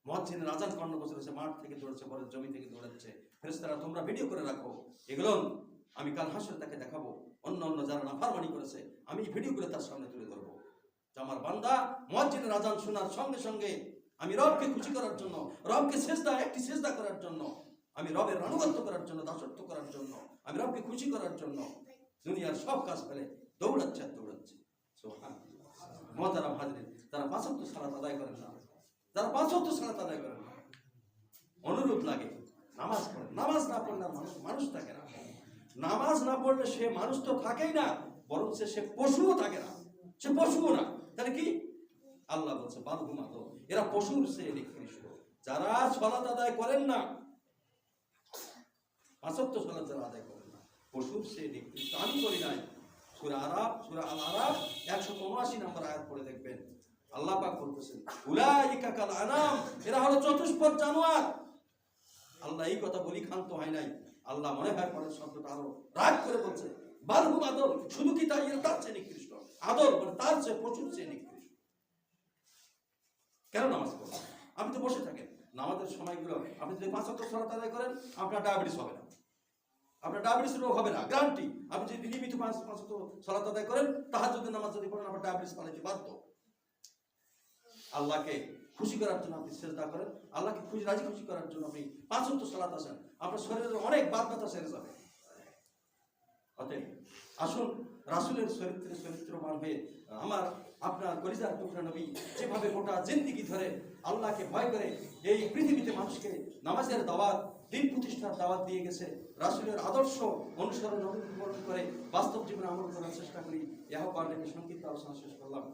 মুয়াজ্জিনের আযান কর্ণ বসেছে, মাঠ থেকে দৌড়াচ্ছে, বড় জমি থেকে দৌড়াচ্ছে। ফেরেশতারা তোমরা ভিডিও করে রাখো, এগুলো আমি কাল হাসরে তাকে দেখাবো। অন্য অন্য যারা নাফরমানি করেছে আমি ভিডিও করে তার সামনে তুলে ধরবো যে আমার বান্দা মুয়াজ্জিনের আযান শোনার সঙ্গে সঙ্গে আমি রবকে খুশি করার জন্য, রবকে একটি সেজদা করার জন্য, আমি রবের আনুগত্য করার জন্য, দাসত্ব করার জন্য, আমি রবকে খুশি করার জন্য দুনিয়ার সব কাজ ফেলে দৌড়াচ্ছে। সুবহানাল্লাহ। মুহতারাম হাজরিন, যারা 5 ওয়াক্ত সালাত আদায় করেন না, যারা 5 ওয়াক্ত সালাত আদায় করেন না, অনুরোধ লাগে নামাজ পড়েন। নামাজ না পড়লে মানুষ থাকে না। নামাজ না পড়লে সে মানুষ তো থাকেই না, বরং সে পশুও থাকে না, সে পশুও না। তাহলে কি আল্লাহ বলছে বালহুমা, তো এরা পশুর চেয়ে নিকৃষ্ট। যারা সালাত আদায় করেন না, 5 ওয়াক্ত সালাত যারা আদায় করেন না, পশুর চেয়ে নিকৃষ্ট। আমি করি নাই। সূরা আল আরাফ 179 নম্বর আয়াত পড়ে দেখবেন, আল্লাহ পাক বলতেছেন উলাইকা কাল আনাম, এরা হলো চতুষ্পদ জানোয়ার। আল্লাহ এই কথা বলি ক্ষান্ত হয় নাই। আল্লাহ মনে হয় পরের শব্দটা আরো রাগ করে বলছে বালহুম আদল, শুধু কি তাই, এরা তার চেয়ে নিকৃষ্ট। আদল মানে তার চেয়ে, পশুর চেয়ে নিকৃষ্ট। কেন নামাজ পড়েন? আপনি তো বসে থাকেন। নামাজের সময়গুলো আপনি যদি 5 ওয়াক্ত সালাত আদায় করেন, আপনার ডায়াবেটিস হবে না, আপনার ডায়াবেটিস রোগ হবে না, গ্যারান্টি। আপনি যদি নিয়মিত 5 ওয়াক্ত সালাত আদায় করেন, তাহাজ্জুদের নামাজ যদি পড়েন, আপনার ডায়াবেটিস পালাইতে বাধ্য। আল্লাহকে খুশি করার জন্য আপনি সেজদা করেন, আল্লাহকে রাজি খুশি করার জন্য আপনি 5 ওয়াক্ত সালাত আসেন, আপনার শরীরের অনেক বাদ ব্যথা সেরে যাবে। অতএব আসুন রাসূলের চরিত্রবান হয়ে আমার আপনার কলিজার টুকরা নবী যেভাবে গোটা জিন্দেগি ধরে আল্লাহকে ভয় করে এই পৃথিবীতে মানুষকে নামাজের দাওয়াত, দিন প্রতিষ্ঠার দাওয়াত দিয়ে গেছে, রাসূলের আদর্শ অনুসরণ করে বাস্তব জীবনে আমল করার চেষ্টা করি। এই আহ্বান রেখে সংক্ষিপ্ত আলোচনা শেষ করলাম।